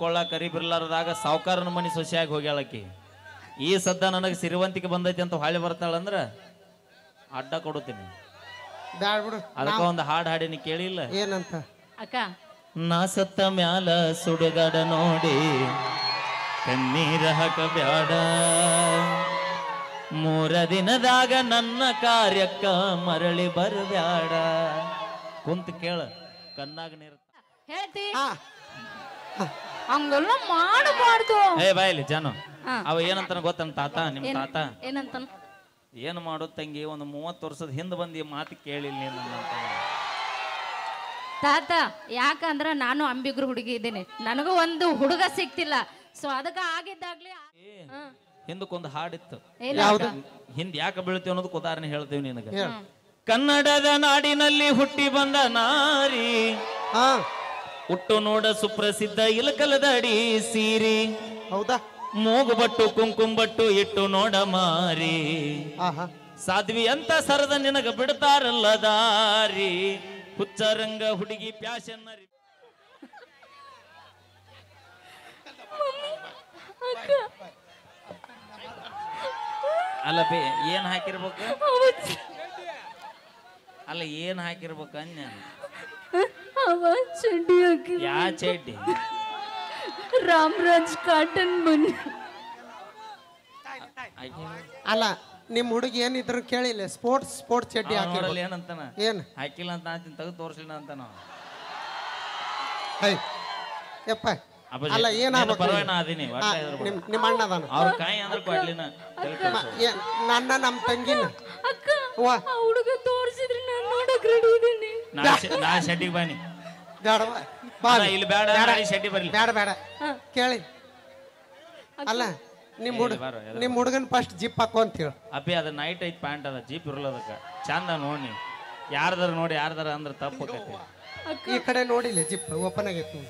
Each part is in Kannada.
ಕೊಳ್ಳ ಕರಿ ಬಿರ್ಲಾರದಾಗ ಸಾವುಕಾರನ ಮನಿ ಸೊಸೆಯಾಗಿ ಹೋಗ್ಯಾಳಕಿ. ಈ ಸದ್ದ ನನಗೆ ಸಿರಿವಂತಿಕೆ ಬಂದೈತಿ ಅಂತ ಹೊಳ್ಳಿ ಬರ್ತಾಳಂದ್ರ ಅಡ್ಡ ಕೊಡುತ್ತೀನಿ. ಅದಕ್ಕ ಒಂದು ಹಾಡು ಹಾಡಿನಿ ಕೇಳಿಲ್ಲ ಏನಂತ? ಅಕ್ಕ ನಾ ಸತ್ತ ಮ್ಯಾಲ ಸುಡುಗಡ ನೋಡಿ ಕಣ್ಣೀರ ಹಾಕ ಬ್ಯಾಡ, 3 ದಿನದಾಗ ನನ್ನ ಕಾರ್ಯಕ್ಕ ಮರಳಿ ಬರಬ್ಯಾಡ. ಕುಂತ ಕೇಳ ಕಣ್ಣಾಗ ನೀರು ಹೇಳ್ತಿ ಹಂಗೆಲ್ಲ ಮಾಡಬಾರ್ದು. ಏ ಬಾಯಿಲಿ ಜಾನು, ಅವ ಏನಂತಾನ ಗೊತ್ತನ ತಾತ, ನಿಮ್ ತಾತ ಏನಂತ? ಏನು ಮಾಡೋದು ತಂಗಿ, ಒಂದು 30 ವರ್ಷದ ಹಿಂದೆ ಬಂದು ಈ ಮಾತು ಕೇಳಿಲ್ಲ ನೀನು ತಾತ. ಯಾಕಂದ್ರ ನಾನು ಅಂಬಿಗ್ರು ಹುಡುಗಿ ಇದ್ದೀನಿ, ನನಗೂ ಒಂದು ಹುಡುಗ ಸಿಕ್ತಿಲ್ಲ. ಸೊ ಅದಕ್ಕ ಆಗಿದ್ದಾಗ್ಲಿ ಹಿಂದಕ್ಕೊಂದು ಹಾಡಿತ್ತು, ಯಾವ್ದು? ಹಿಂದ್ ಯಾಕೆ ಬೀಳ್ತೀವಿ ಅನ್ನೋದಕ್ಕೆ ಉದಾಹರಣೆ ಹೇಳ್ತೇವೆ ನಿನಗೆ. ಕನ್ನಡದ ನಾಡಿನಲ್ಲಿ ಹುಟ್ಟಿ ಬಂದ ನಾರಿ, ಹುಟ್ಟು ನೋಡ ಸುಪ್ರಸಿದ್ಧ ಇಲಕಲದಡಿ ಸೀರಿ, ಹೌದಾ? ಮೂಗುಬಟ್ಟು ಕುಂಕುಂಬಟ್ಟು ಇಟ್ಟು ನೋಡ ಮಾರಿ, ಸಾಧ್ವಿ ಅಂತ ಸರದ ನಿನಗ ಬಿಡ್ತಾರಲ್ಲ ದಾರಿ, ಹುಚ್ಚರಂಗ ಹುಡುಗಿ ಪ್ಯಾಶನ್. ಅಲ್ಲ ಬೇ ಏನ್ ಹಾಕಿರ್ಬೇಕು, ಅಲ್ಲ ಏನ್ ಹಾಕಿರ್ಬೇಕು ಅನ್ಯ? ಯಾ ಚಡ್ಡಿ? ರಾಮರಾಜ್ ಕಾಟನ್ ಬನ್ನಿ. ಅಲ್ಲ ನಿಮ್ ಹುಡುಗಿ ಏನಿದ್ರು ಕೇಳಿಲ್ಲ, ಸ್ಪೋರ್ಟ್ಸ್ ಚಡ್ಡಿ ಹಾಕಿರಲ್ಲ ಏನಂತಾನ? ಏನ್ ಹಾಕಿಲ್ಲ ಅಂತ ಅಂತೀನಿ, ತೆಗೆದು ತೋರಿಸಲಿಲ್ಲ ಅಂತ ನಾವು. ಯಪ್ಪ ಅಲ್ಲ ಏನಾಗ್ಬೇಕು? ನಿಮ್ಮ ಅಣ್ಣ ಅದಾನ, ಅವ್ರ ಕಾಯಿ ಅಂದ್ರೆ ಕೊಡ್ಲಿನ ನನ್ನ ನಮ್ಮ ತಂಗಿನ ಹುಡುಗ ತೋರಿಸಿದ್ರೆ ನಾನು ನೋಡಕ್ ರೆಡಿ ಇದ್ದೀನಿ. ನಾ ಶೆಟ್ಟಿಗೆ ಬಾನಿ ಇಲ್ಲಿ ಬೇಡ, ಶೆಟ್ಟಿ ಬರ್ಲಿ. ಬೇಡ ಕೇಳಿ. ಅಲ್ಲ ನಿಮ್ ಹುಡುಗನ್ ಫಸ್ಟ್ ಜಿಪ್ ಹಾಕೋ ಅಂತ ಹೇಳಿ. ಅಪ್ಪಿ ಅದ ನೈಟ್ ಐತ್ ಪ್ಯಾಂಟ್ ಅದ, ಜೀಪ್ ಇರಲ್ಲ ಅದಕ್ಕ. ಚಂದ ನೋಡಿ ಯಾರ್ದಾರ ನೋಡಿ ಯಾರ್ದಾರ ಅಂದ್ರೆ ತಪ್ಪು. ಈ ಕಡೆ ನೋಡಿಲ್ಲ, ಜಿಪ್ ಓಪನ್ ಆಗೈತಿ.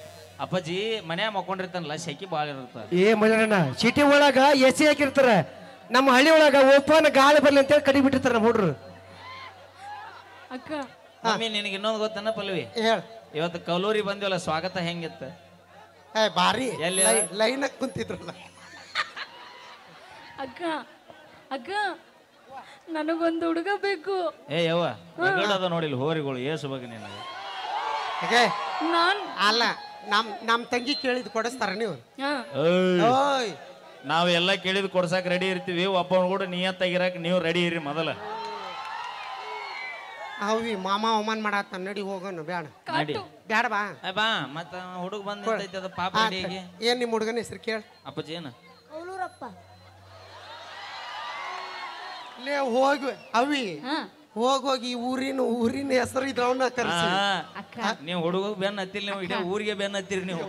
ಅಪ್ಪಾಜಿ ಮನ್ಯಾಗ ಮಕ್ಕೊಂಡಿರ್ತಾನಲ್ಲ, ಶೆಕಿ ಬಾಳ ಇರ್ತ. ಮಲ್ಲಣ್ಣ ಸಿಟಿ ಒಳಗ ಎಸಿ ಹಾಕಿರ್ತಾರ, ನಮ್ಮ ಹಳ್ಳಿ ಒಳಗ ಓಪನ್ ಗಾಳಿ ಬರ್ಲಿ ಅಂತ ಹೇಳಿ ಕಡಿ ಬಿಟ್ಟಿರ್ತಾರ ನಮ್ಮ ಹುಡ್ರು. ಅಕ್ಕ ಮಮ್ಮಿ ನಿನಗೆ ಇನ್ನೊಂದು ಗೊತ್ತನ ಪಲ್ವಿ? ಇವತ್ತು ಕಲೂರಿ ಬಂದಿವಲ್ಲ, ಸ್ವಾಗತ ಹೆಂಗಿತ್ತ? ಬಾರಿ ಲೈನ್ ಕುಂತಿದ್ರಲ್ಲ. ಅಕ್ಕ ನನಗೊಂದು ಹುಡುಗ ಬೇಕು. ಯವ್ವ ಅದ ನೋಡಿಲ್ಲ ಹೋರಿಗಳು ಏಸು ಬಗ್ಗೆ ನಿನಗೆ. ಅಲ್ಲ ನಮ್ ತಂಗಿ ಕೇಳಿದ್ ಕೊಡಿಸ್ತಾರ ನೀವು? ನಾವ್ ಎಲ್ಲ ಕೇಳಿದ್ ಕೊಡ್ಸಾಕ್ ರೆಡಿ ಇರ್ತೀವಿ, ಒಬ್ಬನ ಕೂಡ ನಿಯತ್ತಾಗಿರಾಕ್ ನೀವು ರೆಡಿ ಇರಿ ಮೊದಲ. ಅವಿ ಮಾಮ ಅವಮಾನ ಮಾಡತ್ತ, ನಡಿ ಹೋಗೋಣ. ಬೇಡ ಬೇಡ ಬಾ ಮತ್ತ ಹುಡುಗ ಬಂದೈತಿ ಅದ ಪಾಪ. ಏನ್ ನಿಮ್ ಹುಡುಗನ ಹೆಸರು ಕೇಳ? ಅಪ್ಪಾಜಿ ಏನ? ಲೇ ಹೋಗಿ ಅವಿ ಹೋಗಿ ಊರಿನ ಹೆಸರು ಇದ್ರವನ್ನ ಕರ್ಸಿ. ನೀವು ಹುಡುಗ ಬೆನ್ ಹತ್ತಿಲ್ಲ, ನೀವು ಇಡೀ ಊರಿಗೆ ಬೆನ್ ಹತ್ತಿರಿ ನೀವು.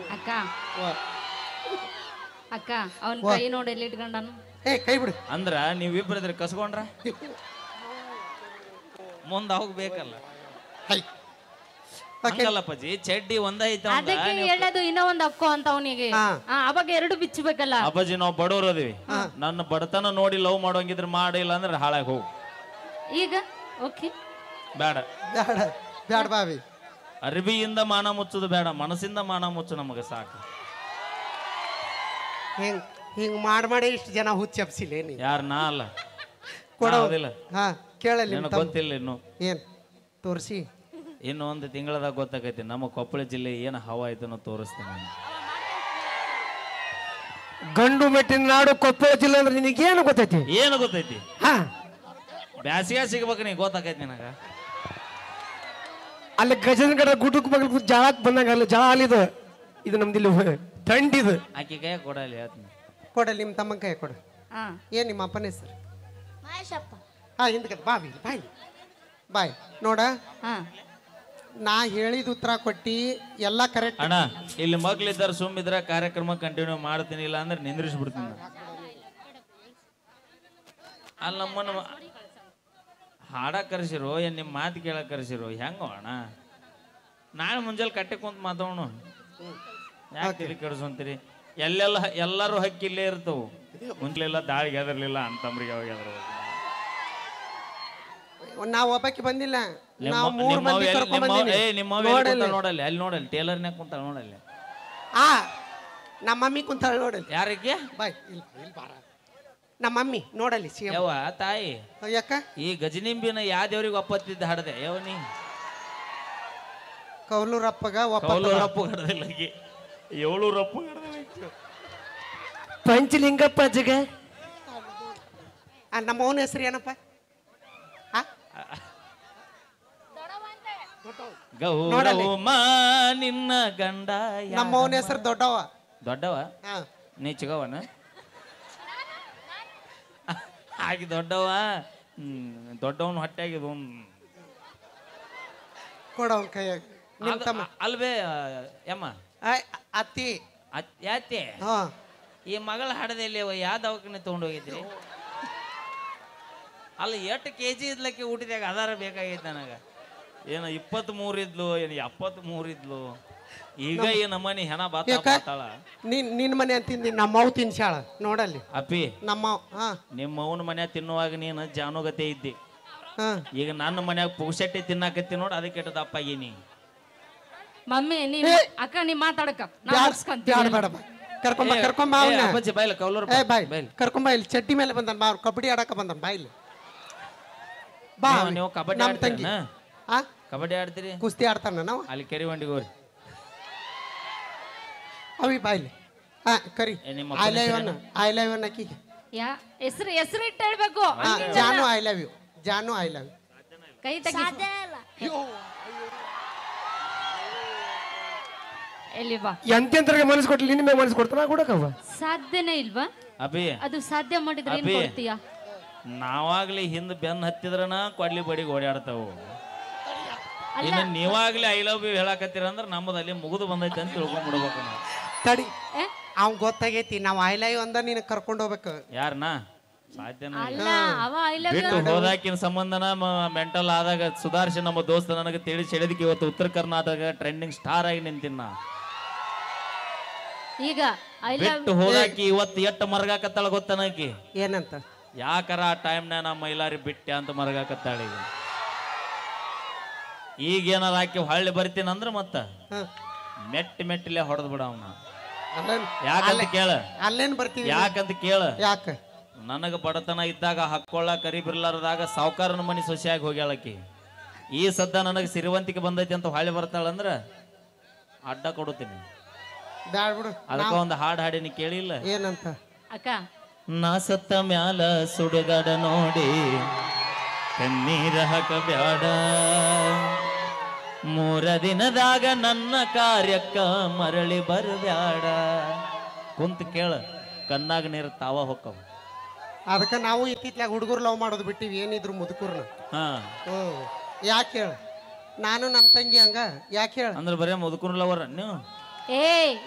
ಅಕ್ಕ ಅವನ್ ಕೈ ನೋಡಿ ಎಲ್ಲಿ ಇಟ್ಕೊಂಡನು? ಕೈ ಬಿಡು ಅಂದ್ರ ನೀವಿಬ್ರಿದ್ರೆ ಕಸ್ಕೊಂಡ್ರ ಮುಂದ ಹೋಗ್ಬೇಕಲ್ಲ. ಹಂಗಲ್ಲಪ್ಪಾಜಿ, ಚಡ್ಡಿ ಒಂದೈತ ಅದಕ್ಕೆ ಹೇಳೋದು ಇನ್ನೂ ಒಂದು ಅಕ್ಕೋ ಅಂತ ಅವನಿಗೆ. ಅವಾಗ 2 ಬಿಚ್ಚಬೇಕಲ್ಲ. ಅಪ್ಪಾಜಿ ನಾವು ಬಡವ್ರು ಅದೀವಿ, ನನ್ನ ಬಡತನ ನೋಡಿ ಲವ್ ಮಾಡೋಂಗಿದ್ರೆ ಮಾಡಿಲ್ಲ ಅಂದ್ರೆ ಹಾಳಾಗಿ ಹೋಗು. ಈಗ ಓಕೆ ಬೇಡ ಬೇಡ ಬಾವಿ. ಅರ್ಬಿಯಿಂದ ಮಾನ ಮುಚ್ಚುದು ಬೇಡ, ಮನಸ್ಸಿಂದ ಮಾನ ಮುಚ್ಚು ನಮಗೆ ಸಾಕು. ಹಿಂಗ್ ಮಾಡಿ ಇಷ್ಟು ಜನ ಹುಚ್ಚಪ್ಸಿಲ್ಲ. ಯಾರ ನಾ ಅಲ್ಲ ಕೊಡೋದಿಲ್ಲ. ಕೇಳಲಿ ಗೊತ್ತಿಲ್ಲ ಇನ್ನು. ಏನ್ ತೋರಿಸಿ? ಇನ್ನು 1 ತಿಂಗಳದಾಗ ಗೊತ್ತಾಗೈತಿ ನಮ್ಮ ಕೊಪ್ಪಳ ಜಿಲ್ಲೆ ಏನು ಹವಾ ಐತನೋ ತೋರಿಸ್ತೇನೆ. ಗಂಡು ಮೆಟ್ಟಿನ ನಾಡು ಕೊಪ್ಪಳ ಜಿಲ್ಲೆ ಅಂದ್ರೆ ನಿನಗೇನು ಗೊತ್ತೈತಿ? ಏನು ಗೊತ್ತೈತಿ? ಬ್ಯಾಸಿಗೆ ಸಿಗ್ಬೇಕು ನೀ, ಗೊತ್ತಾಗೈತಿ ನಿನಗ. ಅಲ್ಲಿ ಗಜನಗಡ ಗುಡ್ಡಕ್ಕೆ ಬಗ್ಲ ಜಾಳಕ್ ಬಂದಂಗ, ಅಲ್ಲಿ ಜಾಳ ಅಲ್ಲಿದು, ಇದು ನಮ್ದಿಲ್ಲಿ ಥಂಡಿದು. ಆಕಿ ಕೈ ಕೊಡಲಿ, ಕೊಡಲಿ ನಿಮ್ಮ ತಮ್ಮನ ಕೈ ಕೊಡು. ಏನ್ ನಿಮ್ಮ ಅಪ್ಪನ ಹೆಸರು? ಹಿಂದಕ್ಕೆ ಬಾವಿ ಬಾಯ್ ನೋಡ. ನಾ ಹೇಳಿದ ಉತ್ತರ ಕೊಟ್ಟಿ ಎಲ್ಲ ಕರೆಕ್ಟ್. ಅಣ್ಣ ಇಲ್ಲಿ ಮಗ್ಲಿದ್ದಾರ, ಸುಮ್ಮಿದ್ರ ಕಾರ್ಯಕ್ರಮ ಕಂಟಿನ್ಯೂ ಮಾಡ್ತೀನಿ, ಇಲ್ಲ ಅಂದ್ರೆ ನಿಂದ್ರಿಸ್ಬಿಡ್ತೀನಿ. ಅಲ್ಲಿ ನಮ್ಮನ್ನ ಹಾಡ ಕರ್ಸಿರೋ ಏನ್ ನಿಮ್ಮ ಮಾತು ಕೇಳಕ್ ಕರ್ಸಿರೋ? ಹೆಂಗೋ ಅಣ್ಣ, ನಾಳೆ ಮುಂಜಾನೆ ಕಟ್ಟೆ ಕುಂತ ಮಾತಾಡೋಣ. ಯಾಕೆ ತಿಳಿ ಕೆಡಿಸಂತೀರಿ? ಎಲ್ಲರೂ ಹಕ್ಕಿಲ್ಲೇ ಇರ್ತವು. ಮುಂಚೆಲ್ಲ ದಾಳಿಗೆ ಹೆದರ್ಲಿಲ್ಲ, ಅಂತಂಬ್ರಿಗೆ ಅವಾಗ ಹೆದರ. ನಾವ್ ಒಬ್ಬಕ್ಕೆ ಬಂದಿಲ್ಲ, ನೋಡಲ್ಲಿ ಅಲ್ಲಿ ನೋಡಲ್ಲಿ ಟೇಲರ್ನ್ಯಾಗ ಕುಂತ ನೋಡಲ್ಲಿ. ನಮ್ಮ ಮಮ್ಮಿ ಕುಂತಾಳ ನೋಡಲ್ಲಿ. ಯಾರಿಗೆ ಬಾಯ್ ಇಲ್ಲಿ ಬಾರ. ನಮ್ಮ ಮಮ್ಮಿ ನೋಡಲ್ಲಿ ಸಿ ಯವ್ವ ತಾಯಿ ಯಾಕ ಈ ಗಜನಿಂಬಿನ ಯಾವ ದೇವ್ರಿಗೆ ಒಪ್ಪತ್ತಿದ್ದ ಹಾಡದೆ ಯಾವ ನೀ ಕೌಲೂರಪ್ಪಗ ಕೌಲೂರಪ್ಪ ಹಡದಿಲ್ಲ ಏಳೂರಪ್ಪ ಪಂಚಲಿಂಗಪ್ಪ ಜಗ ನಮ್ಮ ಅವನ ಹೆಸರು ಏನಪ್ಪ? ಗೌರವಮ್ಮ ನಿನ್ನ ಗಂಡ ನಮ್ಮ ಅವನ ಹೆಸರು ದೊಡ್ಡವ. ದೊಡ್ಡವ ನೀ ಚಿಗವನ ಹಾಗೆ ದೊಡ್ಡವ ದೊಡ್ಡವನು ಹೊಟ್ಟೆಗಿದ್ ಕೊಡವನ್ ಕೈಯಾಗ ನಿಮ್ ತಮ್ಮ ಅಲ್ವೇ ಯಮ್ಮ ಅತ್ತಿ ಯಾತೆ ಹಾ ಈ ಮಗಳ ಹಾಡದಲ್ಲಿ ಯಾವ ದವಾಖಾನೆ ತಗೊಂಡು ಹೋಗಿದ್ರಿ? ಅಲ್ಲ ಎಷ್ಟು ಕೆಜಿ ಇದ್ಲಕ್ಕೆ ಊಟದಾಗ ಆಧಾರ ಬೇಕಾಗೈತೆ ನನಗ. ಏನು 23 ಇದ್ಲು ಏನು 73 ಇದ್ಲು. ಈಗ ಈ ನಮ್ಮನಿ ಹೆಣ ಬಾತಾಳ ನಿನ್ ಮನೆ ಅಂತಿಂದಿ ನಮ್ಮ ಅವ್ ತಿನ್ಸಾಳ ನೋಡಲ್ಲಿ ಅಪ್ಪಿ. ನಮ್ಮ ನಿಮ್ಮ ಅವನ ಮನ್ಯಾಗ ತಿನ್ನುವಾಗ ನೀನು ಜಾನುಗತೆ ಇದ್ದಿ. ಈಗ ನನ್ನ ಮನ್ಯಾಗ ಪುಗ್ಸೆಟ್ಟಿ ತಿನ್ನಾಕತ್ತಿ ನೋಡ್ ಅದಕ್ಕೆ ಕೆಟ್ಟ ದಪ್ಪ ಆಗೀನಿ. ಮಮ್ಮಿ ನೀ ಅಕ್ಕ ನೀ ಮಾತಾಡಕ ಕರ್ಕೊಂಬ ಇಲ್ಲಿ ಚಡ್ಡಿ ಮೇಲೆ ಬಂದನ್ ಬಾ ಕಬಡ್ಡಿ ಆಡಕ ಬಂದನ್ ಬಾ ಇಲ್ಲಿ ಬಾ. ನೀವು ಕಬಡ್ಡಿ ಆಡ್ತೀರಿ? ಕಬಡ್ಡಿ ಆಡ್ತೀರಿ? ಕುಸ್ತಿ ಆಡ್ತಾನ ನಾವು ಅಲ್ಲಿ ಕೆರಿ ಬಂಡಿಗೆ ಹೋರಿ ಅವಿ ಬಾ ಇಲ್ಲಿ. ಕರಿ ಐ ಲವ್ ಯು ಅಕ್ಕಿಗೆ ಹೆಸರು ಇಟ್ಟು ಹೇಳ್ಬೇಕು. ಜಾನು I love you. Janu I love you. ಕೈ ತೆಗಿ ಎಲ್ಲಿ ಬಾ. ಎಂತೆಂತರಿಗೆ ಮನಸ್ಸು ಕೊಟ್ಲಿ ನಿನ್ನ ಮೇಲೆ ಮನಸ್ಸು ಕೊಡ್ತಾನ ಕೊಡಕವ ಸಾಧ್ಯನೇ ಇಲ್ವಾ? ಅಭಿ ಅದು ಸಾಧ್ಯ ಮಾಡಿದ್ರೆ ಏನ್ ಕೊಡ್ತೀಯಾ? ನಾವಾಗ್ಲಿ ಹಿಂದ್ ಬೆನ್ ಹತ್ತಿದ್ರನ ಕೊಡ್ಲಿ ಬಡಿಗೆ ಓಡಾಡ್ತಾವು. ಇನ್ನು ನೀವಾಗ್ಲಿ ಐ ಲವ್ ಯು ಹೇಳಕತ್ತೀರ ಅಂದ್ರೆ ನಮ್ಮದು ಅಲ್ಲಿ ಮುಗಿದು ಬಂದೈತೆ ಅಂತ ತಿಳ್ಕೊಂಡ್ಬಿಡ್ಬೇಕು ನಾವು. ತಡಿ ಅವ್ನ್ ಗೊತ್ತಾಗೈತಿ ನಾವ್ ಐ ಲವ್ ಯು ಅಂದ ನೀನ್ ಕರ್ಕೊಂಡು ಹೋಗ್ಬೇಕು. ಯಾರನಾ ಸಾಧ್ಯನ ಬಿಟ್ಟು ಹೋದಾಕಿನ ಸಂಬಂಧನ ಮೆಂಟಲ್ ಆದಾಗ ಸುಧಾರಿಸಿ ನಮ್ಮ ದೋಸ್ತ ನನಗೆ ತಿಳಿಸಿ ಹೇಳಿದಕ್ಕೆ ಇವತ್ತು ಉತ್ತರ ಕರ್ನಾಟಕ ಟ್ರೆಂಡಿಂಗ್ ಸ್ಟಾರ್ ಆಗಿ ನಿಂತಿನ. ಈಗ ಬಿಟ್ಟು ಹೋದಾಕಿ ಇವತ್ತು ಎಟ್ಟು ಮರಗಾಕತ್ತಾಳ ಗೊತ್ತನಕಿ ಏನಂತ? ಯಾಕಾರ ಆ ಟೈಮ್ನ ನಮ್ಮ ಮೈಲಾರಿ ಬಿಟ್ಟೆ ಅಂತ ಮರಗಾಕತ್ತಾಳ. ಈಗ ಏನಾರ ಹಾಕಿ ಹೊಳ್ಳಿ ಬರ್ತೀನಿ ಅಂದ್ರ ಮತ್ತ ಮೆಟ್ಟಿಲೆ ಹೊಡೆದ್ ಬಿಡ ಅವನ. ಯಾಕಂತ ಕೇಳ ಅಲ್ಲೇನ್ ಬರ್ತೀವಿ ಯಾಕಂತ ಕೇಳ ಯಾಕ ನನಗ ಬಡತನ ಇದ್ದಾಗ ಹಕ್ಕೊಳ್ಳ ಕರಿ ಬಿರ್ಲಾರದಾಗ ಸಾವುಕಾರನ ಮನಿ ಸೊಸೆಯಾಗಿ ಹೋಗ್ಯಾಳಕಿ. ಈ ಸದ್ದ ನನಗೆ ಸಿರಿವಂತಿಕೆ ಬಂದೈತಿ ಅಂತ ಹೊಳ್ಳಿ ಬರ್ತಾಳಂದ್ರ ಅಡ್ಡ ಕೊಡುತ್ತೀನಿ. ಅದಕ್ಕ ಒಂದು ಹಾಡು ಹಾಡಿನಿ ಕೇಳಿಲ್ಲ? ಏನಂತ? ಅಕ್ಕ ನಾ ಸತ್ತ ಮ್ಯಾಲ ಸುಡುಗಾಡ ನೋಡಿ ಕಣ್ಣೀರ ಹಾಕಬ್ಯಾಡ, 3 ದಿನದಾಗ ನನ್ನ ಕಾರ್ಯಕ್ಕ ಮರಳಿ ಬರಬ್ಯಾಡ. ಕುಂತ ಕೇಳ ಕಣ್ಣಾಗ ನೀರು ತಾವ ಹೊಕ್ಕವ. ಅದಕ್ಕ ನಾವು ಇತ್ತಿತ್ಲಾಗ ಹುಡುಗರು ಲವ್ ಮಾಡೋದು ಬಿಟ್ಟಿವಿ. ಏನಿದ್ರು ಮುದುಕೂರ್ನ. ಯಾಕೆ ಹೇಳ? ನಾನು ನಮ್ಮ ತಂಗಿ ಹಂಗ ಯಾಕೆ ಹೇಳ? ಅಂದ್ರೆ ಬರೇ ಮುದುಕೂರ್ ಲವರ ನೀವು?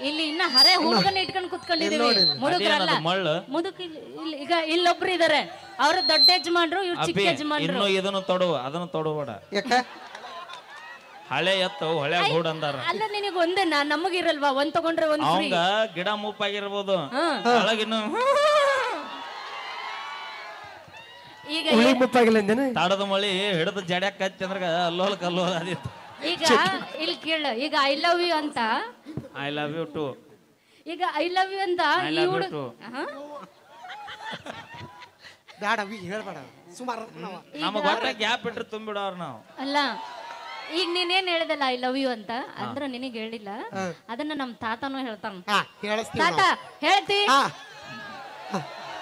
ಇಲ್ಲಿ ಇನ್ನ ಹರೆ ಹುಡುಗನ ಇಟ್ಕೊಂಡು ಕುತ್ಕೊಂಡಿದೀವಿ. ಮುದುಕರಲ್ಲ ಮುದುಕ. ಈಗ ಇಲ್ಲೊಬ್ರು ಇದಾರೆ, ಅವ್ರ ದೊಡ್ಡ ಯಜಮಾನ್ರು, ಇವ್ರು ಚಿಕ್ಕ ಯಜಮಾನ್ರು. ಇನ್ನು ಇದನ್ನು ತೊಡುವ ಅದನ್ನು ತೊಡಬೇಡ. ಯಾಕ? ಹಳೆ ಎತ್ತು ಹೊಳೆ ಗೂಡ್ ಅಂದಾರ. ಅಲ್ಲ ನಿನಗೆ ಒಂದೇನಾ? ನಮಗಿರಲ್ವಾ? ಒಂದ್ ತಗೊಂಡ್ರೆ ಒಂದ್ ಫ್ರೀ. ಅವಂಗ ಗಿಡ ಮುಪ್ಪಾಗಿರ್ಬೋದು, ಒಳಗಿನ್ನು ಈಗ ಮುಪ್ಪಾಗಿಲ್ಲ ತಾಡದ ಮಳಿ ಹಿಡಿದು ಜಡ್ಯಾಕ ಹಚ್ಚಿ ಅಂದ್ರ ಅಲ್ಲೋಲ್ ಕಲ್ಲೋಲ್ ಅದಿತ್ತು. ಈಗ ಇಲ್ಲಿ ಕೇಳ, ಈಗ ಐ ಲವ್ ಯು ಅಂತ. I love you too. ಈಗ ಐ ಲವ್ ಯು ಅಂತ ಈ ಹುಡುಗ ಬೇಡ ಹೇಳ್ಬೇಡ ಸುಮಾರು ನಮಗ ಒಟ್ಟ ಗ್ಯಾಪ್ ಬಿಟ್ರೆ ತುಂಬಿಡೋರ್ ನಾವು. ಅಲ್ಲ ಈಗ ನೀನೇನ್ ಹೇಳ್ದಲ್ಲ ಐ ಲವ್ ಯು ಅಂತ, ಅಂದ್ರ ನಿನಗೆ ಹೇಳಿಲ್ಲ. ಅದನ್ನ ನಮ್ ತಾತನೂ ಹೇಳ್ತಾನ. ತಾತ ಹೇಳ್ತಿ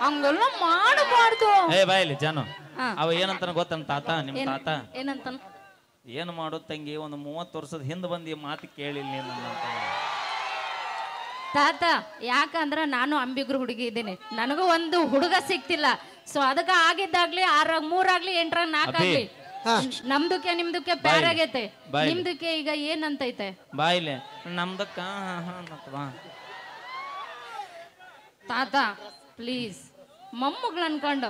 ಹಂಗೆಲ್ಲ ಮಾಡಬಾರ್ದು. ಬಾಯಲ್ಲಿ ಜಾನು ಅವ ಏನಂತಾನ ಗೊತ್ತನ ತಾತ? ನಿಮ್ ತಾತ ಏನಂತಾನ? ಏನು ಮಾಡೋ ತಂಗಿ, ಒಂದು 30 ವರ್ಷದ ಹಿಂದ್ ಬಂದು ಈ ಮಾತು ಕೇಳಿಲ್ಲ ನೀನು ತಾತ. ಯಾಕಂದ್ರ ನಾನು ಅಂಬಿಗ್ರು ಹುಡುಗಿ ಇದ್ದೇನೆ, ನನಗೂ ಒಂದು ಹುಡುಗ ಸಿಕ್ತಿಲ್ಲ. ಸೊ ಅದಕ್ಕ ಆಗಿದ್ದಾಗ್ಲಿ 6 3 ಆಗ್ಲಿ 8 4 ಆಗ್ಲಿ ನಮ್ದಕ್ಕೆ ನಿಮ್ದಕ್ಕೆ ಪ್ಯಾರ್ ಆಗೈತೆ. ನಿಮ್ದಕ್ಕೆ ಈಗ ಏನಂತೈತೆ? ಬಾಯಿಲೆ ನಮ್ದಕ್ಕ ತಾತ ಪ್ಲೀಸ್ ಮೊಮ್ಮಗಳು ಅನ್ಕೊಂಡು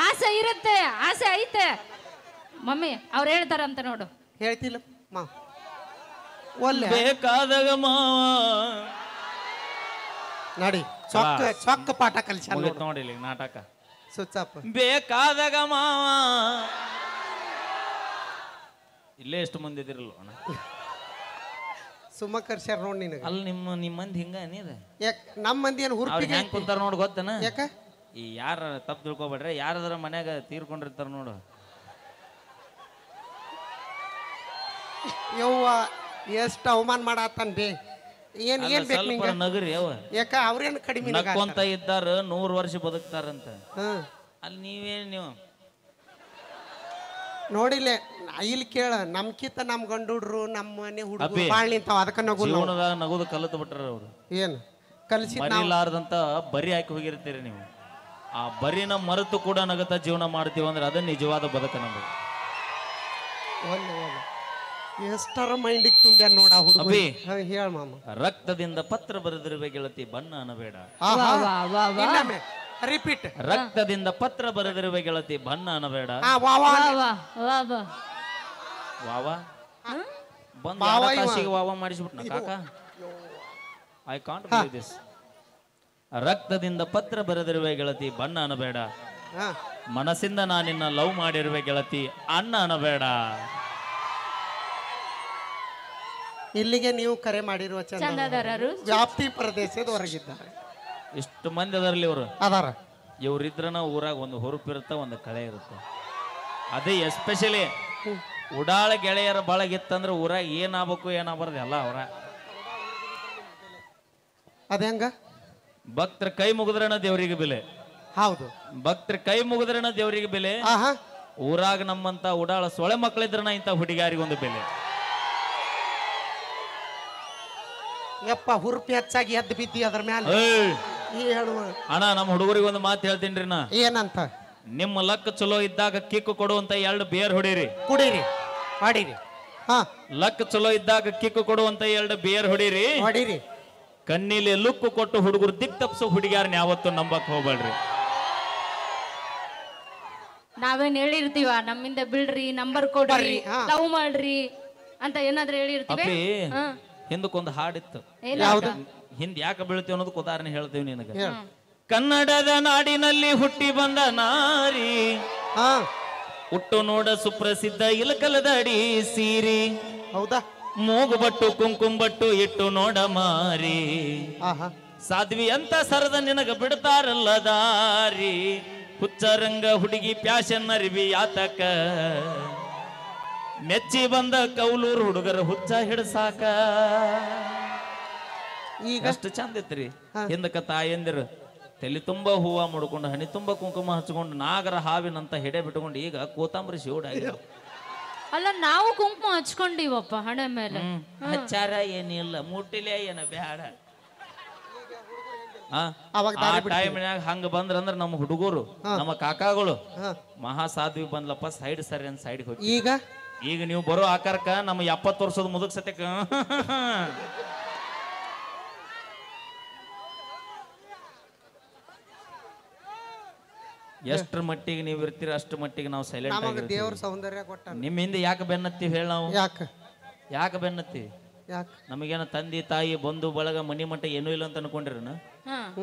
ಆಸೆ ಇರುತ್ತೆ, ಆಸೆ ಐತೆ. ಮಮ್ಮಿ ಅವ್ರು ಹೇಳ್ತಾರಂತ ನೋಡು. ಹೇಳ್ತಿಲ್ಲ ಬೇಕಾದಾಗ ನೋಡಿ ಸೊಕ್ಕ ಪಾಠ ಕಲಿಸ ನೋಡಿಲ್ಲ ನಾಟಕ ಸುಚ್ಚಪ್ಪ. ಬೇಕಾದಾಗ ಮಾವ ಇಲ್ಲೇ ಎಷ್ಟು ಮಂದಿ ಇದಿರಲ್ಲ ಸುಮ್ಮ ಕರ್ಸ್ಯಾರ ನೋಡ್ ನಿನಗ ಅಲ್ಲಿ ನಿಮ್ಮ ಮಂದಿ ಹಿಂಗ ನೀದ ಯಾಕ ನಮ್ಮ ಮಂದಿ ಏನು ಅವ್ರು ಹುರುಪಿಗೆ ಹೆಂಗ್ ಕುಂತಾರ ನೋಡ್ ಗೊತ್ತನ ಯಾಕ ಈ ಯಾರ ತಪ್ಪು ತಿಳ್ಕೊಬೇಡ್ರಿ ಯಾರದ್ರ ಮನ್ಯಾಗ ತೀರ್ಕೊಂಡಿರ್ತಾರ ನೋಡು ಯವ್ವ ಎಷ್ಟು ಅವಮಾನ ಮಾಡತ್ತಾನ ಬೇ ಏನ್ ಏನ್ ಬೇಕು ಸ್ವಲ್ಪ ನಿಂಗ ನಗರಿ ಅವ ಯಾಕ ಅವ್ರೇನು ಕಡಿಮೆ ನಕ್ಕೊಂತ ಇದ್ದಾರ 100 ವರ್ಷ ಬದುಕ್ತಾರಂತ ಹ್ಮ್ ಅಲ್ಲಿ ನೀವೇನ್ ನೀವು ನೋಡಿಲ್ಲ ಇಲ್ಲಿ ಕೇಳ ನಮ್ಕಿಂತ ನಮ್ ಗಂಡುಡ್ರು ನಮ್ಮ ಮನೆ ಹುಡುಗರು ಅಪ್ಪಿ, ಬಾಳ್ ನಿಂತಾವ ಅದಕ್ಕ ನಗು ನಾವು. ಜೀವನದಾಗ ನಗುದು ಕಲಿತು ಬಿಟ್ರ ಅವ್ರು ಏನು ಕಲಿಸಿ ಮರಿಲಾರ್ದಂತ ಬರಿ ಹಾಕಿ ಹೋಗಿರ್ತೀರಿ ನೀವು ಆ ಬರಿನ ಮರೆತು ಕೂಡ ನಗತ ಜೀವನ ಮಾಡ್ತೀವಿ ಅಂದ್ರೆ ಅದ ನಿಜವಾದ ಬದುಕ ನಮಗೆ ಎಷ್ಟರ ಮೈಂಡಿಗೆ ತುಂಬ್ಯ ನೋಡ ಹುಡುಗ ಅಪ್ಪಿ. ಹೇಳ ಮಾಮ ರಕ್ತದಿಂದ ಪತ್ರ ಬರೆದಿರುವೆ ಗೆಳತಿ ಬಣ್ಣ ಅನ್ನಬೇಡ ರಿಪೀಟ್ ರಕ್ತದಿಂದ ಪತ್ರ ಬರೆದಿರುವೆ ಗೆಳತಿ ಬಣ್ಣ ಅನ್ನಬೇಡ ವಾವ ಬಂದ್ ತಾಸಿಗೆ ವಾವ ಮಾಡಿಸ್ಬಿಟ್ನ ಕಾಕ ಐ ಕಾಂಟ್ ಬಿಲೀವ್ ದಿಸ್ ರಕ್ತದಿಂದ ಪತ್ರ ಬರೆದಿರುವೆ ಗೆಳತಿ ಬಣ್ಣ ಅನ್ನಬೇಡ ಮನಸ್ಸಿಂದ ನಾನಿನ್ನ ಲವ್ ಮಾಡಿರುವೆ ಗೆಳತಿ ಅಣ್ಣ ಅನ್ನಬೇಡ ಇಲ್ಲಿಗೆ ನೀವು ಕರೆ ಮಾಡಿರುವ ಚಂದದಾರರು ವ್ಯಾಪ್ತಿ ಪ್ರದೇಶದ ಹೊರಗಿದ್ದಾರೆ ಇಷ್ಟು ಮಂದಿ ಅದರಲ್ಲಿ ಇವರು ಅದಾರ ಇವ್ರಿದ್ರನ ಊರಾಗ ಒಂದು ಹುರುಪಿರುತ್ತ ಒಂದು ಕಳೆ ಇರುತ್ತೆ ಅದೇ ಎಸ್ಪೆಷಲಿ ಉಡಾಳ ಗೆಳೆಯರ ಬಳಗಿತ್ತಂದ್ರೆ ಊರಾಗ ಏನಾಗಬೇಕು ಏನಾಗಬಾರ್ದು ಎಲ್ಲ ಅವರ ಅದೇಂಗ ಭಕ್ತರ ಕೈ ಮುಗಿದ್ರನ ದೇವರಿಗೆ ಬೆಲೆ ಹೌದು ಭಕ್ತರ ಕೈ ಮುಗಿದ್ರನ ದೇವರಿಗೆ ಬೆಲೆ ಆಹಾ ಊರಾಗ ನಮ್ಮಂತ ಉಡಾಳ ಸೊಳೆ ಮಕ್ಕಳಿದ್ರನ ಇಂಥ ಹುಡುಗಿಯಾರಿಗೊಂದು ಬೆಲೆ ಯಪ್ಪ ಹುರುಪಿ ಹೆಚ್ಚಾಗಿ ಎದ್ದು ಬಿದ್ದಿ ಅದ್ರ ಮ್ಯಾಲ ಏಯ್! ಹೇಳುವ ಅಣ್ಣ ನಮ್ಮ ಹುಡುಗರಿಗೆ ಒಂದು ಮಾತು ಹೇಳ್ತೀನಿ ನಾ ಏನಂತ ನಿಮ್ಮ ಲಕ್ ಚಲೋ ಇದ್ದಾಗ ಕಿಕ್ಕು ಕೊಡುವಂತ 2 ಬೇರ್ ಹೊಡೀರಿ ಕುಡೀರಿ ಹೊಡೀರಿ ಹಾ ಲಕ್ ಚಲೋ ಇದ್ದಾಗ ಕಿಕ್ಕು ಕೊಡುವಂತ 2 ಬೇರ್ ಹೊಡೀರಿ ಹೊಡೀರಿ ಕಣ್ಣಿಲಿ ಲುಕ್ಕು ಕೊಟ್ಟು ಹುಡುಗರು ದಿಕ್ ತಪ್ಸೋ ಹುಡುಗಿಯಾರನ್ನ ಯಾವತ್ತು ನಂಬಕ್ ಹೋಗ್ಬೇಡ್ರಿ ನಾವೇನ್ ಹೇಳಿರ್ತೀವ ನಮ್ಮಿಂದ ಬಿಡ್ರಿ ನಂಬರ್ ಕೊಡ್ರಿ ಬರ್ರಿ, ಹಾ. ಲವ್ ಮಾಡ್ರಿ ಅಂತ ಏನಾದ್ರೂ ಹೇಳಿರ್ತೀವಿ ಅಪ್ಪಿ ಹಿಂದಕ್ಕೊಂದು ಹಾಡಿತ್ತು ಯಾವ್ದು ಹಿಂದ್ ಯಾಕೆ ಬೀಳ್ತೀವಿ ಅನ್ನೋದಕ್ಕೆ ಉದಾಹರಣೆ ಹೇಳ್ತೀವಿ ನಿನಗೆ ಹೇಳ ಕನ್ನಡದ ನಾಡಿನಲ್ಲಿ ಹುಟ್ಟಿ ಬಂದ ನಾರಿ ಹಾ ಹುಟ್ಟು ನೋಡ ಸುಪ್ರಸಿದ್ಧ ಇಲಕಲದಡಿ ಸೀರಿ ಹೌದಾ ಮೂಗುಬಟ್ಟು ಕುಂಕುಂಬಟ್ಟು ಇಟ್ಟು ನೋಡ ಮಾರಿ ಆಹಾ ಸಾಧ್ವಿ ಅಂತ ಸರದ ನಿನಗ ಬಿಡ್ತಾರಲ್ಲ ದಾರಿ ಹುಚ್ಚರಂಗ ಹುಡುಗಿ ಪ್ಯಾಶನ್ ಅರಿವಿ ಯಾತಕ ಮೆಚ್ಚಿ ಬಂದ ಕೌಲೂರು ಹುಡುಗರ ಹುಚ್ಚ ಹಿಡ್ಸಾಕ ಈಗ ಎಷ್ಟು ಚಂದ ಇತ್ರಿ ಹಿಂದಕ ತಾಯಂದಿರು ತಲೆ ತುಂಬಾ ಹೂವ ಮುಡ್ಕೊಂಡು ಹಣಿ ತುಂಬಾ ಕುಂಕುಮ ಹಚ್ಕೊಂಡು ನಾಗರ ಹಾವಿನಂತ ಹೆಡೆ ಬಿಟ್ಕೊಂಡು ಈಗ ಕೋತಂಬರಿ ಶಿವಡಾಗಿ ಅಲ್ಲ ನಾವು ಕುಂಕುಮ ಹಚ್ಕೊಂಡಿವಪ್ಪ ಹಣೆ ಮೇಲೆ ಹಚ್ಚಾರ ಏನಿಲ್ಲ ಮುಟ್ಟಿಲೆ ಏನ ಬ್ಯಾಡ ಅವಾಗ ಆ ಟೈಮ್ನ್ಯಾಗ ಹಂಗ ಬಂದ್ರಂದ್ರ ನಮ್ಮ ಹುಡುಗರು ನಮ್ಮ ಕಾಕಾಗಳು ಹಾ. ಮಹಾ ಸಾಧ್ವಿ ಬಂದ್ಲಪ್ಪ ಸೈಡ್ ಸರಿ ಅಂತ ಸೈಡ್ ಹೋಗಿ ಈಗ ಈಗ ನೀವು ಬರೋ ಆಕಾರಕ್ಕ ನಮ್ಮ 70 ವರ್ಷದ ಮುದುಕ್ ಸತ್ಯಕ್ಕ ಎಷ್ಟ್ರ ಮಟ್ಟಿಗೆ ನೀವು ಇರ್ತೀರ ಅಷ್ಟ್ರ ಮಟ್ಟಿಗೆ ನಾವು ಸೈಲೆಂಟ್ ನಮಗ ಆಗಿರ್ತೀವಿ ದೇವ್ರ ಸೌಂದರ್ಯ ಕೊಟ್ಟ ನಿಮ್ಮ ಹಿಂದೆ ಯಾಕೆ ಬೆನ್ನತ್ತೀವಿ ಹೇಳಿ ನಾವು ಯಾಕ ಯಾಕೆ ಬೆನ್ನತ್ತೀವಿ ಯಾಕ ನಮಗೇನ ತಂದೆ ತಾಯಿ ಬಂಧು ಬಳಗ ಮನಿ ಮಠ ಏನೂ ಇಲ್ಲ ಅಂತ ಅನ್ಕೊಂಡಿರನ ಹಾ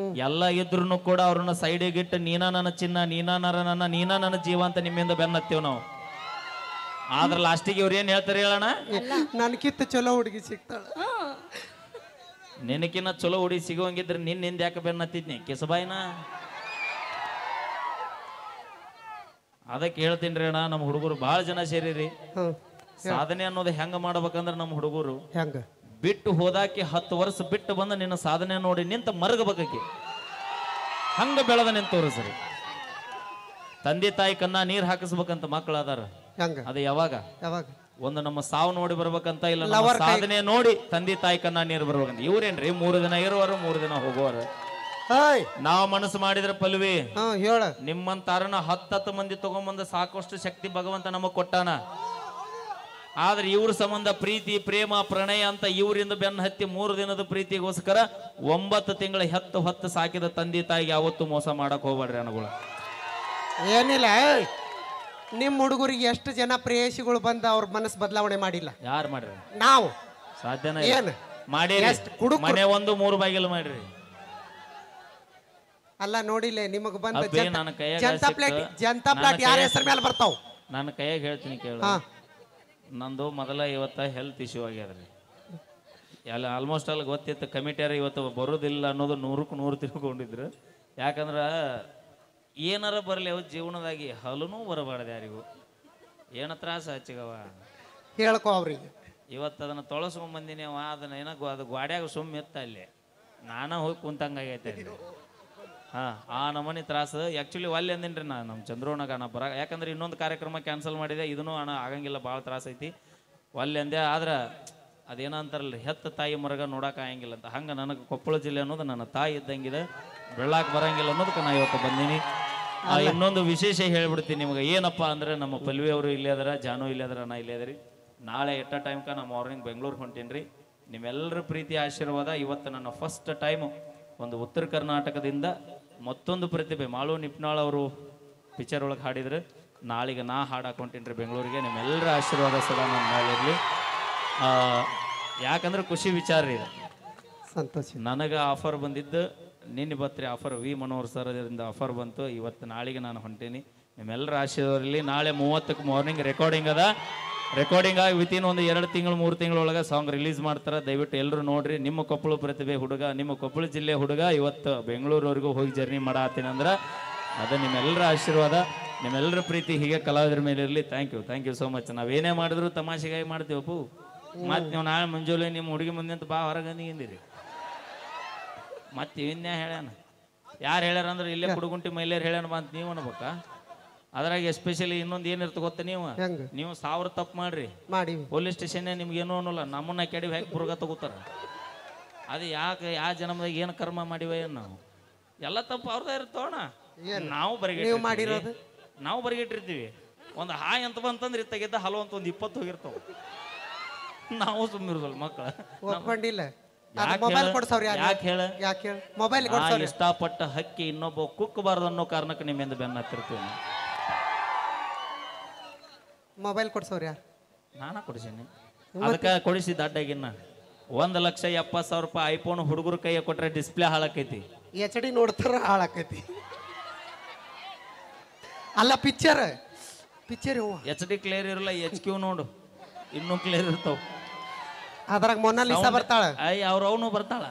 ಎಲ್ಲ ಇದ್ರು ಕೂಡ ಅವ್ರನ್ನ ಸೈಡಿಗೆ ಇಟ್ಟು ನೀನಾ ನನ್ನ ಚಿನ್ನ ನೀನಾ ನರ ನನ್ನ ನೀನಾ ನನ್ನ ಜೀವ ಅಂತ ನಿಮ್ಮಿಂದ ಬೆನ್ನತ್ತೀವಿ ನಾವು ಆದ್ರ ಲಾಸ್ಟಿಗೆ ಇವ್ರು ಏನ್ ಹೇಳ್ತಾರೆ ಹೇಳೋಣ ನನ್ಕಿತ್ತ ಚಲೋ ಹುಡುಗಿ ಸಿಗ್ತಾಳ ನಿನಕಿನ್ನ ಚಲೋ ಹುಡಿ ಸಿಗೋಂಗಿದ್ರೆ ನಿನ್ನಿಂದ ಯಾಕೆ ಬೆನ್ನತ್ತಿದ್ನಿ ಕಿಸಬಾಯಿನ ಅದಕ್ಕೆ ಹೇಳ್ತೀನಿ ಅಣ್ಣ ನಮ್ಮ ಹುಡುಗರು ಬಹಳ ಜನ ಸೇರಿರಿ ಹ್ಮ್ ಸಾಧನೆ ಅನ್ನೋದು ಹೆಂಗ ಮಾಡ್ಬೇಕಂದ್ರೆ ನಮ್ಮ ಹುಡುಗರು ಹೆಂಗ ಬಿಟ್ಟು ಹೋದಾಕಿ 10 ವರ್ಷ ಬಿಟ್ಟು ಬಂದ ನಿನ್ನ ಸಾಧನೆ ನೋಡಿ ನಿಂತ ಮರಗಬೇಕಿ ಹಂಗ ಬೆಳೆದ ನಿಂತವ್ರು ಸರಿ ತಂದೆ ತಾಯಿ ಕನ್ನ ನೀರ್ ಹಾಕಿಸ್ಬೇಕಂತ ಮಕ್ಕಳು ಅದಾರ ಹೆಂಗ ಅದು ಯಾವಾಗ ಯಾವಾಗ ಒಂದು ನಮ್ಮ ಸಾವು ನೋಡಿ ಬರ್ಬೇಕಂತ ಇಲ್ಲ ನಮ್ಮ ಸಾಧನೆ ನೋಡಿ ತಂದೆ ತಾಯಿ ಕನ್ನ ನೀರು ಬರ್ಬೇಕಂತ ಇವ್ರೇನ್ರಿ 3 ದಿನ ಇರುವರು 3 ದಿನ ಹೋಗುವರು ಹಾಯ್ ನಾವು ಮನಸ್ಸು ಮಾಡಿದ್ರೆ ಪಲ್ವಿ ಹಾ ಹೇಳ ನಿಮ್ಮಂತಾರನ 10 ಮಂದಿ ತಗೊಂಬಂದ ಸಾಕಷ್ಟು ಶಕ್ತಿ ಭಗವಂತ ನಮಗ್ ಕೊಟ್ಟಾನ ಆದ್ರೆ ಇವ್ರ ಸಂಬಂಧ ಪ್ರೀತಿ ಪ್ರೇಮ ಪ್ರಣಯ ಅಂತ ಇವರಿಂದ ಬೆನ್ನ ಹತ್ತಿ 3 ದಿನದ ಪ್ರೀತಿಗೋಸ್ಕರ 9 ತಿಂಗಳ ಹೊತ್ತು ಸಾಕಿದ ತಂದೆ ತಾಯಿಗೆ ಯಾವತ್ತು ಮೋಸ ಮಾಡಕ್ ಹೋಗ್ಬೇಡ್ರಿ ಅನುಗಳು ಏನಿಲ್ಲ ನಿಮ್ಮ ಹುಡುಗರಿಗೆ ಎಷ್ಟು ಜನ ಪ್ರೇಯಸಿಗಳು ಬಂದ ಅವ್ರ ಮನಸ್ಸು ಬದಲಾವಣೆ ಮಾಡಿಲ್ಲ ಯಾರು ಮಾಡ್ರಿ ನಾವು ಸಾಧ್ಯನ ಏನ್ ಮಾಡಿ ಎಷ್ಟ್ ಕುಡುಕ್ರು? ಮನೆ 1 3 ಬಾಗಿಲು ಮಾಡ್ರಿ ಅಲ್ಲ ನೋಡಿಲ್ಲ ನಿಮಗ್ ಬಂದ ಅಬ್ಬೇ, ನನ್ನ ಕೈಯಾಗ ಜನತಾ ಪ್ಲೇಟ್ ಸಿಕ್ತು. ಜನತಾ ಪ್ಲಾಟ್ ಯಾರ ಹೆಸರ ಮೇಲೆ ಬರ್ತಾವ ನನ್ನ ಕೈಯಾಗ ಹೇಳ್ತೀನಿ ಕೇಳು ಹಾ ನಂದು ಮೊದಲ ಇವತ್ತ ಹೆಲ್ತ್ ಇಶ್ಯೂ ಆಗ್ಯದ್ರಿ ಎಲ್ಲ ಆಲ್ಮೋಸ್ಟ್ ಅಲ್ಲಿ ಗೊತ್ತಿತ್ತು ಕಮಿಟಿಯರ್ ಇವತ್ತು ಬರೋದಿಲ್ಲ ಅನ್ನೋದು 100ಕ್ಕೆ 100 ತಿಳ್ಕೊಂಡಿದ್ರು. ಯಾಕಂದ್ರೆ ಏನಾರ ಬರಲಿ ಅವು ಜೀವನದಾಗಿ ಹಲನೂ ಬರಬಾರ್ದು ಯಾರಿಗೂ. ಏನ ತ್ರಾಸ ಹಚ್ಚಿಗವ ಹೇಳ್ಕೊ ಅವ್ರಿಗೆ. ಇವತ್ತು ಅದನ್ನು ತೊಳಸ್ಕೊಂಬಂದಿನಿ ಅವ ಅದನ್ನ ಅದು ಗಾಡ್ಯಾಗ ಸುಮ್ಮ ಇತ್ತ ಅಲ್ಲಿ ನಾನ ಹೋಗಿ ಕುಂತಂಗಾಗೈತೆ. ಹಾಂ ಆ ನಮೂನಿ ತ್ರಾಸು ಆ್ಯಕ್ಚುಲಿ ಒಲ್ಲೆ ಅಂದಿನ್ರಿ ನಮ್ಮ ಚಂದ್ರೋಣಗ ನಾ ಬರ, ಯಾಕಂದ್ರೆ ಇನ್ನೊಂದು ಕಾರ್ಯಕ್ರಮ ಕ್ಯಾನ್ಸಲ್ ಮಾಡಿದೆ, ಇದನ್ನು ಆಗಂಗಿಲ್ಲ, ಭಾಳ ತ್ರಾಸ ಐತಿ ಒಲ್ಲೆ ಅಂದೆ. ಆದ್ರೆ ಅದೇನೋ ಅಂತಾರಲ್ರಿ, ಹೆತ್ತ ತಾಯಿ ಮರಗ ನೋಡಕ್ಕೆ ಆಗಂಗಿಲ್ಲ ಅಂತ, ಹಂಗೆ ನನಗೆ ಕೊಪ್ಪಳ ಜಿಲ್ಲೆ ಅನ್ನೋದು ನನ್ನ ತಾಯಿ ಇದ್ದಂಗಿದೆ, ಬೆಳ್ಳಾಕ್ ಬರಂಗಿಲ್ಲ ಅನ್ನೋದಕ್ಕೆ ನಾ ಇವತ್ತು ಬಂದೀನಿ. ಇನ್ನೊಂದು ವಿಶೇಷ ಹೇಳ್ಬಿಡ್ತೀನಿ ನಿಮ್ಗೆ, ಏನಪ್ಪ ಅಂದ್ರೆ ನಮ್ಮ ಪಲ್ವಿ ಅವರು ಇಲ್ಲೇ ಅದರ, ಜಾನು ಇಲ್ಲೇ ಅದರ, ನಾ ಇಲ್ಲೇ ಅದರಿ. ನಾಳೆ ಎಟ್ಟ ಟೈಮ್ಗೆ ನಾ ಮಾರ್ನಿಂಗ್ ಬೆಂಗಳೂರಿಗೆ ಹೊಂಟೀನಿ ರೀ. ನಿಮ್ಮೆಲ್ಲರ ಪ್ರೀತಿ ಆಶೀರ್ವಾದ. ಇವತ್ತು ನನ್ನ ಫಸ್ಟ್ ಟೈಮು ಒಂದು ಉತ್ತರ ಕರ್ನಾಟಕದಿಂದ ಮತ್ತೊಂದು ಪ್ರತಿಭೆ ಮಾಳು ನಿಪ್ನಾಳ್ ಅವರು ಪಿಕ್ಚರ್ ಒಳಗೆ ಹಾಡಿದ್ರು. ನಾಳೆಗೆ ನಾ ಹಾಡಕ್ಕೆ ಹೊಂಟೀನಿ ರೀ ಬೆಂಗಳೂರಿಗೆ. ನಿಮ್ಮೆಲ್ಲರ ಆಶೀರ್ವಾದ ಸದಾ ನನ್ನ ಮೇಲಿರಲಿ. ಯಾಕಂದ್ರೆ ಖುಷಿ ವಿಚಾರ ರೀ ಇದು. ಸಂತೋಷ. ನನಗೆ ಆಫರ್ ಬಂದಿದ್ದು ನಿನ್ನೆ ಬತ್ರಿ ಆಫರ್, ವಿ ಮನೋಹರ್ ಸರ್ ಅದರಿಂದ ಆಫರ್ ಬಂತು. ಇವತ್ತು ನಾಳೆಗೆ ನಾನು ಹೊಂಟೀನಿ. ನಿಮ್ಮೆಲ್ಲರ ಆಶೀರ್ವಾದದಲ್ಲಿ ನಾಳೆ 30ಕ್ಕೆ ಮಾರ್ನಿಂಗ್ ರೆಕಾರ್ಡಿಂಗ್ ಅದ. ರೆಕಾರ್ಡಿಂಗ್ ಆಗಿ ವಿತಿನ್ ಒಂದು 2 ತಿಂಗಳು 3 ತಿಂಗಳೊಳಗೆ ಸಾಂಗ್ ರಿಲೀಸ್ ಮಾಡ್ತಾರೆ. ದಯವಿಟ್ಟು ಎಲ್ಲರೂ ನೋಡ್ರಿ. ನಿಮ್ಮ ಕೊಪ್ಪಳ ಪ್ರತಿಭೆ ಹುಡುಗ, ನಿಮ್ಮ ಕೊಪ್ಪಳ ಜಿಲ್ಲೆ ಹುಡುಗ ಇವತ್ತು ಬೆಂಗಳೂರವರೆಗೂ ಹೋಗಿ ಜರ್ನಿ ಮಾಡತ್ತೀನಿ ಅಂದ್ರೆ ಅದು ನಿಮ್ಮೆಲ್ಲರ ಆಶೀರ್ವಾದ, ನಿಮ್ಮೆಲ್ಲರ ಪ್ರೀತಿ ಹೀಗೆ ಕಲಾವಿದರ ಮೇಲೆ ಇರಲಿ. Thank you so much. ನಾವೇನೇ ಮಾಡಿದ್ರು ತಮಾಷೆಗಾಗಿ ಮಾಡ್ತೀವಪ್ಪು. ಮತ್ತೆ ನೀವು ನಾಳೆ ಮುಂಜಾನೆ ನಿಮ್ಮ ಹುಡುಗಿ ಮುಂದೆ ಅಂತ ಬಾ ಹೊರಗೆ ಅಂದಿರಿ. ಮತ್ತೆ ಇನ್ಯಾ ಹೇಳ್ಯಾನ, ಯಾರು ಹೇಳ್ಯಾರ ಅಂದ್ರೆ ಇಲ್ಲೇ ಕುಡುಗುಂಟಿ ಮೈಲೇರು ಹೇಳ್ಯಾನ ಬಾ ಅಂತ ನೀವು ಅನ್ಬೇಕಾ? ಅದ್ರಾಗ ಎಸ್ಪೆಷಲಿ ಇನ್ನೊಂದು ಏನಿರ್ತ ಗೊತ್ತ, ನೀವು 1000 ತಪ್ಪು ಮಾಡ್ರಿ ಮಾಡಿ ಪೊಲೀಸ್ ಸ್ಟೇಷನ್ ನಿಮ್ಗೆ ಏನೂ ಅನ್ನೋಲ್ಲ, ನಮ್ಮನ್ನ ಕೆಡಿ ಹೇಗೆ ಬುರ್ಗ ತಗೋತಾರ. ಅದು ಯಾಕೆ ಯಾವ ಜನ್ಮದಾಗ ಏನು ಕರ್ಮ ಮಾಡಿವ ಏನು ನಾವು ಎಲ್ಲ ತಪ್ಪು ಅವ್ರದ್ದೇ ಇರ್ತೋಣ. ನಾವು ಬರಿಗಿಟ್ಟಿರೋದು ನಾವು ಬರಿಗಿಟ್ಟಿರ್ತೀವಿ. ಒಂದು ಹಾಯ್ ಅಂತ ಬಂತಂದ್ರೆ ಇತ್ತಾಗಿದ್ದ ಹಲೋ ಅಂತ ಒಂದು 20 ಹೋಗಿರ್ತಾವ. ನಾವು ಸುಮ್ಮಿರೋದಲ್ಲ ಮಕ್ಕಳು. ಒಪ್ಕೊಂಡಿಲ್ಲ. ಮೊಬೈಲ್ ಕೊಡ್ಸವ್ರಿ. ಯಾಕೆ ಹೇಳ, ಮೊಬೈಲ್ ಇಷ್ಟಪಟ್ಟ ಹಕ್ಕಿ ಇನ್ನೊಬ್ಬ ಕುಕ್ಕಬಾರ್ದು ಅನ್ನೋ ಕಾರಣಕ್ಕೆ ನಿಮ್ಮಿಂದ ಬೆನ್ನ ಹತ್ತಿರ್ತೀವಿ. ಮೊಬೈಲ್ ಕೊಡ್ಸವ್ರಿ ಯಾರು? ನಾನ ಕೊಡಿಸೀನಿ. ಅದಕ್ಕೆ ಕೊಡಿಸಿದ ಅಡ್ಡಾಗಿನ್ನ 1,70,000 ರೂಪಾಯಿ ಐಫೋನ್ ಹುಡುಗರು ಕೈಯ ಕೊಟ್ರೆ ಡಿಸ್ಪ್ಲೇ ಹಾಳಾಕೈತಿ. HD ನೋಡ್ತಾರ ಹಾಳಾಕೈತಿ. ಅಲ್ಲ ಪಿಕ್ಚರ್ HD ಕ್ಲಿಯರ್ ಇರಲ್ಲ, HQ ನೋಡು ಇನ್ನೂ ಕ್ಲಿಯರ್ ಇರ್ತಾವ. ಅದ್ರಾಗ ಮೊನಾಲಿಸಾ ಬರ್ತಾಳ. ಅವನು ಬರ್ತಾಳ.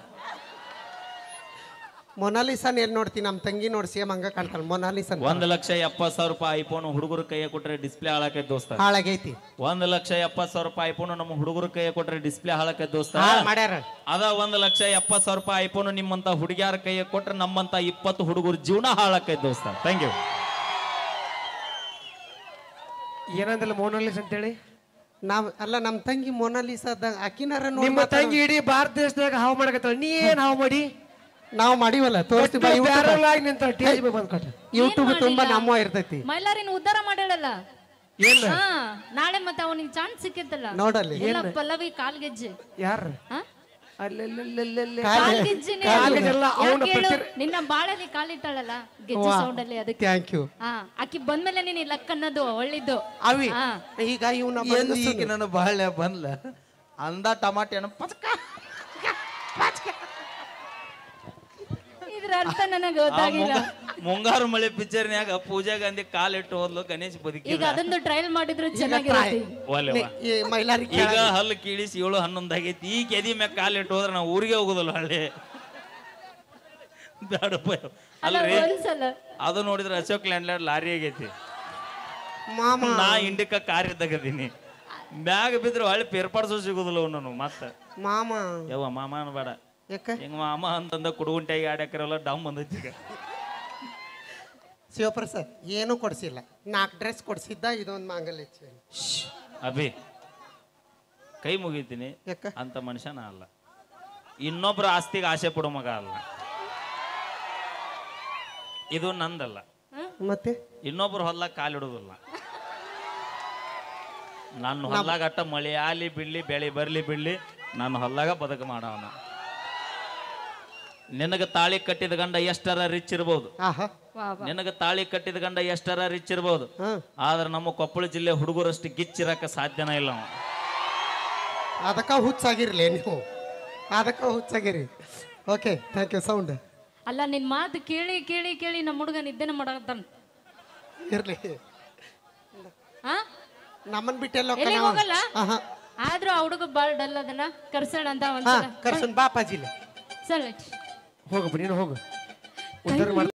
ಮೊನಾಲಿಸಾನ್ ಎಲ್ಲಿ ನೋಡ್ತೀನಿ? ನಮ್ಮ ತಂಗಿ ನೋಡಿ ಸೇಮ್ ಹಂಗ ಕಾಣ್ತಾಳ ಮೊನಾಲಿಸಾ. 1,70,000 ರೂಪಾಯಿ ಐಫೋನ್ ಹುಡುಗರು ಕೈಯ ಕೊಟ್ರೆ ಡಿಸ್ಪ್ಲೇ ಹಾಳಾಕೈತಿ ದೋಸ್ತ. ಹಾಳಾಗೈತಿ. 1,70,000 ರೂಪಾಯಿ ಐಫೋನ್ ನಮ್ಮ ಹುಡುಗರು ಕೈಯ ಕೊಟ್ರೆ ಡಿಸ್ಪ್ಲೇ ಹಾಳಾಕೈತಿ ದೋಸ್ತ. ಮಾಡ್ಯಾರ. ಅದ 1,70,000 ರೂಪಾಯಿ ಐಫೋನ್ ನಿಮ್ಮಂತ ಹುಡುಗಿಯಾರ ಕೈಯ ಕೊಟ್ರೆ ನಮ್ಮಂತ 20 ಹುಡುಗರು ಜೀವನ ಹಾಳಾಕೈತಿ ದೋಸ್ತ. Thank you. ಏನಂದಿಲ್ಲ ಮೋನಾಲಿಸ್ ಅಂತೇಳಿ? ನಮ್ಮ ತಂಗಿ ಮೊನಾಲಿಸಾದ ಅಕಿನಾರ ನಿಮ್ಮ ತಂಗಿ ಇಡೀ ಭಾರತ ದೇಶದಾಗ ಹಾವು ಮಾಡಕತ್ತಾಳ, ನೀ ಏನ್ ಹಾವು ಮಾಡಿ? ನಾವು ಮಾಡಿವಲ್ಲ, ತೋರಿಸ್ತೀವಿ. ಯೂಟ್ಯೂಬ್ ತುಂಬಾ ನಮ್ಮ ಇರ್ತೈತಿ. ಮೈಲಾರಿನ ಉದ್ಧಾರ ಮಾಡ್ಯಾಳಲ್ಲ ಏನ್ ನಾಳೆ ಮತ್ತೆ ಅವನಿಗೆ ಚಾನ್ಸ್ ಸಿಕ್ಕಿತ್ತಲ್ಲ ನೋಡಲ್ಲಿ. ಪಲ್ಲವಿ ಕಾಲ್ಗೆಜ್ಜೆ ಯಾರು ನಿನ್ನ ಬಾಳಲ್ಲಿ ಕಾಲಿಟ್ಟಾಳಲ್ಲ ಗೆಜ್ಜೆ ಸೌಂಡ್ ಅಲ್ಲಿ. ಅದಕ್ಕೆ ಥ್ಯಾಂಕ್ ಯು. ಆಕಿ ಬಂದ್ಮೇಲೆ ನೀನ್ ಲಕ್ ಅನ್ನೋದು ಒಳ್ಳಿದ್ದು. ಅವಿ ಈಗ ಇವನ ನನ್ನ ಬಾಳೆ ಬಂದ್ಲ ಅಂದ ಟಮಾಟೆ ಇದ್ರ ಅರ್ಥ ನನಗೆ ಗೊತ್ತಾಗಿಲ್ಲ. ಮುಂಗಾರು ಮಳೆ ಪಿಕ್ಚರ್ನ್ಯಾಗ ಪೂಜಾ ಗಾಂಧಿ ಕಾಲಿಟ್ಟು ಹೋದ್ಲು, ಗಣೇಶ್ ಬದುಕಿ. ಈಗ ಅದೊಂದು ಟ್ರಯಲ್ ಮಾಡಿದ್ರು ಚೆನ್ನಾಗಿರುತ್ತೆ. ಈಗ ಹಲ್ಲು ಕೀಳಿಸಿ 7-11 ಆಗೈತಿ. ಈ ಕೆದಿ ಮ್ಯಾಗ ಕಾಲಿಟ್ಟು ಹೋದ್ರೆ ನಾವು ಊರಿಗೆ ಹೋಗುದಲ್ಲ ಹಳ್ಳಿ. ಬೇಡಪ್ಪ ಅಲ್ರಿ. ಅದು ನೋಡಿದ್ರೆ ಅಶೋಕ್ ಲ್ಯಾಂಡ್ಲಾರ್ಡ್ ಲಾರಿ ಆಗೈತಿ. ನಾ ಇಂಡಿಕ ಕಾರ್ ಇದ್ದಾಗದೀನಿ. ಬ್ಯಾಗ್ ಬಿದ್ರೆ ಹಳ್ಳಿ ಪೇರ್ಪಾಡ್ಸೋ ಸಿಗುದಿಲ್ಲ ಅವನು. ಮತ್ತೆ ಯವ್ವ ಮಾಮ ಅನ್ಬೇಡ. ಹಿಂಗ ಮಾಮ ಅಂತಂದ ಕುಡುಗುಂಟಾಗಿ ಆಡ್ಯಾಕರಲ್ಲ ಡಮ್ ಬಂದೈತಿ. ಈಗ ಶಿವಪ್ರಸಾದ್ ಏನೂ ಕೊಡ್ಸಿಲ್ಲ. 4 ಡ್ರೆಸ್ ಕೊಡ್ಸಿದ್ದ, ಇದೊಂದು ಮಾಂಗಲ್ಯ. ಅಭಿ ಕೈ ಮುಗಿತೀನಿ ಅಂತ ಮನುಷ್ಯನ ಅಲ್ಲ. ಇನ್ನೊಬ್ರ ಆಸ್ತಿಗೆ ಆಸೆ ಪಡೋ ಮಗ ಅಲ್ಲ. ಇದು ನಂದಲ್ಲ. ಮತ್ತೆ ಇನ್ನೊಬ್ರು ಹೊಲ್ಲಾಗ ಕಾಲಿಡೋದಿಲ್ಲ. ನನ್ನ ಹೊಲ್ಲಾಗ ಅಟ್ಟ ಮಳೆ ಆಲಿ ಬಿಡ್ಲಿ ಬೆಳೆ ಬರ್ಲಿ ಬಿಡ್ಲಿ ನನ್ನ ಹೊಲ್ಲಾಗ ಬದುಕು ಮಾಡವನ. ನಿನಗೆ ತಾಳಿ ಕಟ್ಟಿದ ಗಂಡ ಎಷ್ಟರ ರಿಚ್ ಇರ್ಬೋದು, ನಿನಗೆ ತಾಳಿ ಕಟ್ಟಿದ ಗಂಡ ಎಷ್ಟರ ರಿಚ್ ಇರ್ಬೋದು, ಆದ್ರೆ ನಮ್ಮ ಕೊಪ್ಪಳ ಜಿಲ್ಲೆ ಹುಡುಗರಷ್ಟು ಗಿಚ್ಚಿರಕ ಸಾಧ್ಯನ ಇಲ್ಲ. ಅದಕ್ಕ ಹುಚ್ಚಾಗಿರ್ಲಿ ನೀವು, ಅದಕ್ಕ ಹುಚ್ಚಾಗಿರಿ. Okay thank you. ಸೌಂಡ್ ಅಲ್ಲ ನಿನ್ ಮಾತು ಕೇಳಿ ಕೇಳಿ ಕೇಳಿ ನಮ್ಮ ಹುಡುಗ ನಿದ್ದೆನ ಮಾಡಕತ್ತಾನ. ಇರ್ಲಿ, ನಮ್ಮನ್ ಬಿಟ್ಟೆಲ್ಲ ಆದ್ರೂ ಆ ಹುಡುಗ ಬಾಳ್ ಡಲ್ ಅದನ್ನ ಕರ್ಸೋಣ ಅಂತ ಹಾ ಒಂದ್ಸಲ ಕರ್ಸನ್ ಬಾ ಅಪ್ಪಾಜಿಲೆ ಸಲ ಹೋಗಪ್ಪ ನೀನು ಹೋಗು ಉದ್ಧಾರ